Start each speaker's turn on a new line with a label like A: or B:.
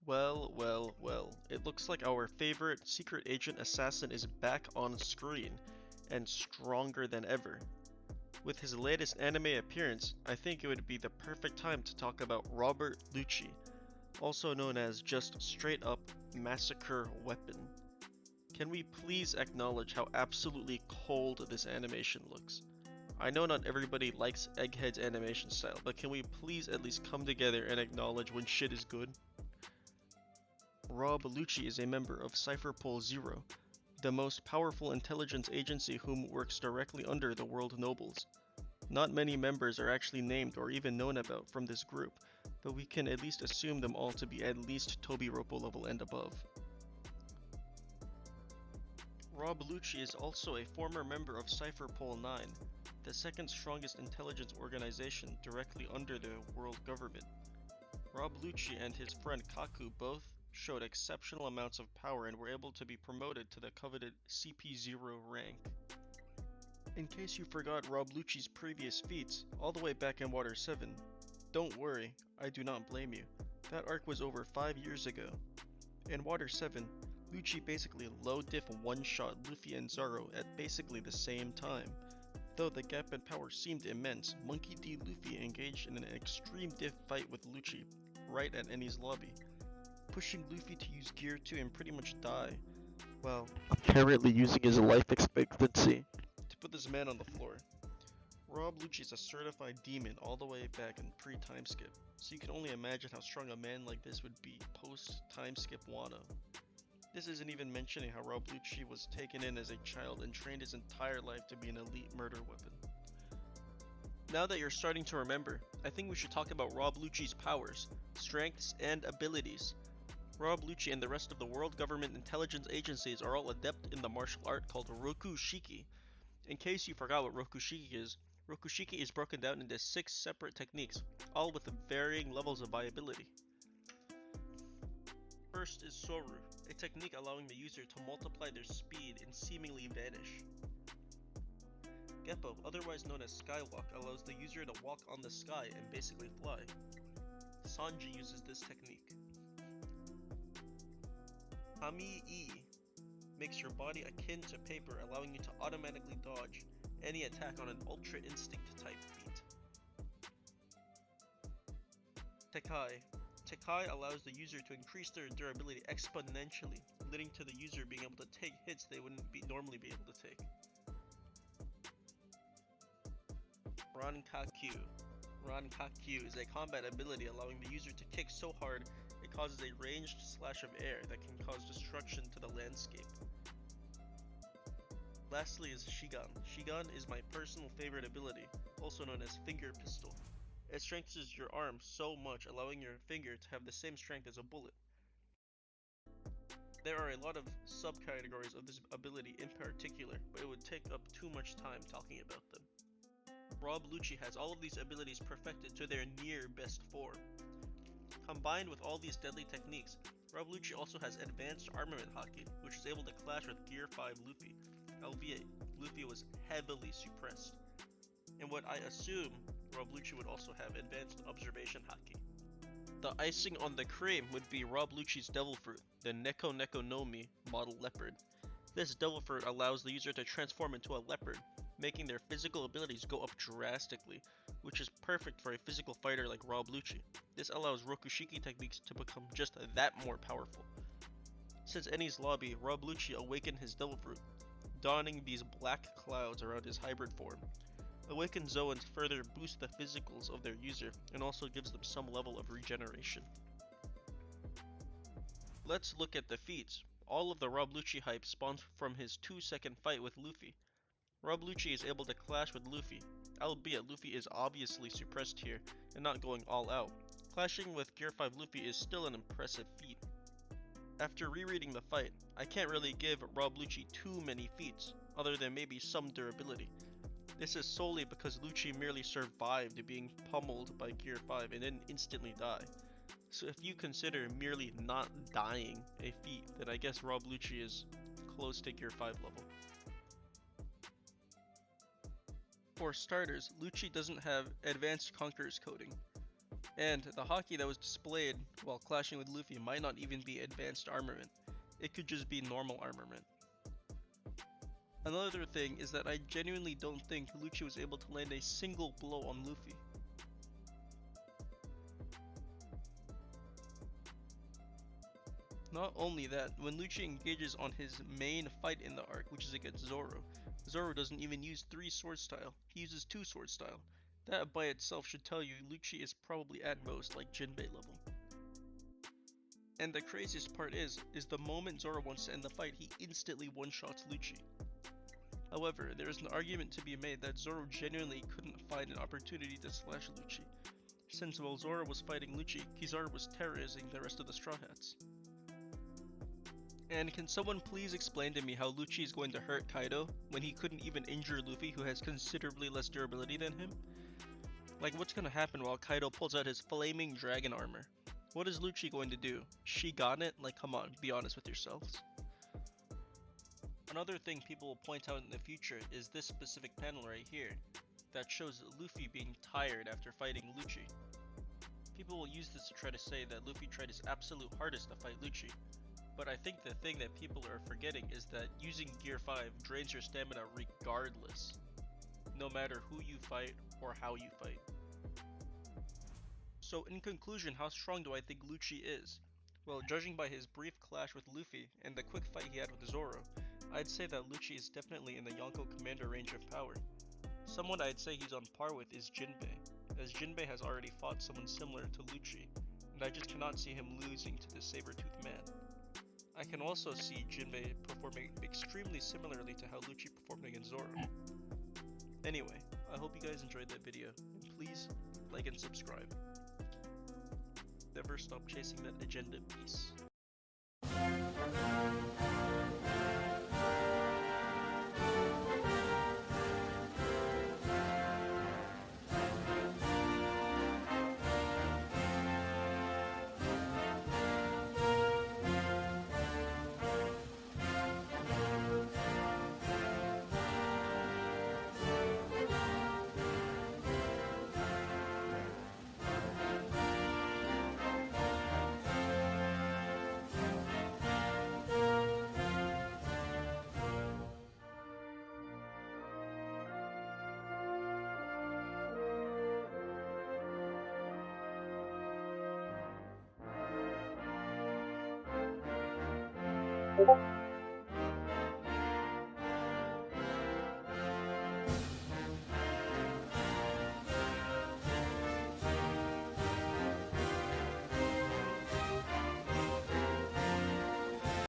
A: Well. It looks like our favorite secret agent assassin is back on screen, and stronger than ever. With his latest anime appearance, I think it would be the perfect time to talk about Robert Lucci, also known as just straight up Massacre Weapon. Can we please acknowledge how absolutely cold this animation looks? I know not everybody likes Egghead's animation style, but can we please at least come together and acknowledge when shit is good? Rob Lucci is a member of Cipher Zero, the most powerful intelligence agency whom works directly under the world nobles. Not many members are actually named or even known about from this group, but we can at least assume them all to be at least Tobiropo level and above. Rob Lucci is also a former member of Cipher 9, the second strongest intelligence organization directly under the world government. Rob Lucci and his friend Kaku both showed exceptional amounts of power and were able to be promoted to the coveted CP0 rank. In case you forgot Rob Lucci's previous feats, all the way back in Water 7, don't worry, I do not blame you. That arc was over 5 years ago. In Water 7, Lucci basically low diff one-shot Luffy and Zoro at basically the same time. Though the gap in power seemed immense, Monkey D. Luffy engaged in an extreme diff fight with Lucci right at Eni's lobby, pushing Luffy to use Gear 2 and pretty much die, while apparently using his life expectancy to put this man on the floor. Rob Lucci is a certified demon all the way back in pre-time skip, so you can only imagine how strong a man like this would be post-time skip Wano. This isn't even mentioning how Rob Lucci was taken in as a child and trained his entire life to be an elite murder weapon. Now that you're starting to remember, I think we should talk about Rob Lucci's powers, strengths, and abilities. Rob Lucci and the rest of the world government intelligence agencies are all adept in the martial art called Rokushiki. In case you forgot what Rokushiki is broken down into 6 separate techniques, all with varying levels of viability. First is Soru, a technique allowing the user to multiply their speed and seemingly vanish. Geppo, otherwise known as Skywalk, allows the user to walk on the sky and basically fly. Sanji uses this technique. Hami-E makes your body akin to paper, allowing you to automatically dodge any attack on an Ultra Instinct type feat. Tekai. Tekai allows the user to increase their durability exponentially, leading to the user being able to take hits they wouldn't normally be able to take. Rankakyu. Rankakyu is a combat ability allowing the user to kick so hard it causes a ranged slash of air that can cause destruction to the landscape. Lastly is Shigan. Shigan is my personal favorite ability, also known as Finger Pistol. It strengthens your arm so much, allowing your finger to have the same strength as a bullet. There are a lot of subcategories of this ability in particular, but it would take up too much time talking about them. Rob Lucci has all of these abilities perfected to their near best form. Combined with all these deadly techniques, Rob Lucci also has advanced armament haki, which is able to clash with Gear 5 Luffy, albeit Luffy was heavily suppressed. And what I assume Rob Lucci would also have advanced observation haki. The icing on the cream would be Rob Lucci's Devil Fruit, the Neko Neko no Mi model leopard. This Devil Fruit allows the user to transform into a leopard, making their physical abilities go up drastically, which is perfect for a physical fighter like Rob Lucci. This allows Rokushiki techniques to become just that more powerful. Since Eni's lobby, Rob Lucci awakened his Devil Fruit, donning these black clouds around his hybrid form. Awakened Zoans further boost the physicals of their user and also gives them some level of regeneration. Let's look at the feats. All of the Rob Lucci hype spawns from his 2-second fight with Luffy. Rob Lucci is able to clash with Luffy, albeit Luffy is obviously suppressed here and not going all out. Clashing with Gear 5 Luffy is still an impressive feat. After rereading the fight, I can't really give Rob Lucci too many feats, other than maybe some durability. This is solely because Lucci merely survived being pummeled by Gear 5 and didn't instantly die. So if you consider merely not dying a feat, then I guess Rob Lucci is close to Gear 5 level. For starters, Lucci doesn't have Advanced Conqueror's coding. And the haki that was displayed while clashing with Luffy might not even be advanced armament. It could just be normal armament. Another thing is that I genuinely don't think Lucci was able to land a single blow on Luffy. Not only that, when Lucci engages on his main fight in the arc, which is against Zoro, Zoro doesn't even use 3 sword style, he uses 2 sword style. That by itself should tell you Lucci is probably at most like Jinbei level. And the craziest part is the moment Zoro wants to end the fight, he instantly one-shots Lucci. However, there is an argument to be made that Zoro genuinely couldn't find an opportunity to slash Lucci, since while Zoro was fighting Lucci, Kizaru was terrorizing the rest of the Straw Hats. And can someone please explain to me how Lucci is going to hurt Kaido when he couldn't even injure Luffy, who has considerably less durability than him? Like, what's gonna happen while Kaido pulls out his flaming dragon armor? What is Lucci going to do? She got it? Like, come on, be honest with yourselves. Another thing people will point out in the future is this specific panel right here, that shows Luffy being tired after fighting Lucci. People will use this to try to say that Luffy tried his absolute hardest to fight Lucci, but I think the thing that people are forgetting is that using Gear 5 drains your stamina regardless, no matter who you fight or how you fight. So in conclusion, how strong do I think Lucci is? Well, judging by his brief clash with Luffy and the quick fight he had with Zoro, I'd say that Lucci is definitely in the Yonko Commander range of power. Someone I'd say he's on par with is Jinbei, as Jinbei has already fought someone similar to Lucci, and I just cannot see him losing to the saber-toothed man. I can also see Jinbei performing extremely similarly to how Lucci performed against Zoro. Anyway, I hope you guys enjoyed that video, and please like and subscribe. Never stop chasing that agenda, peace.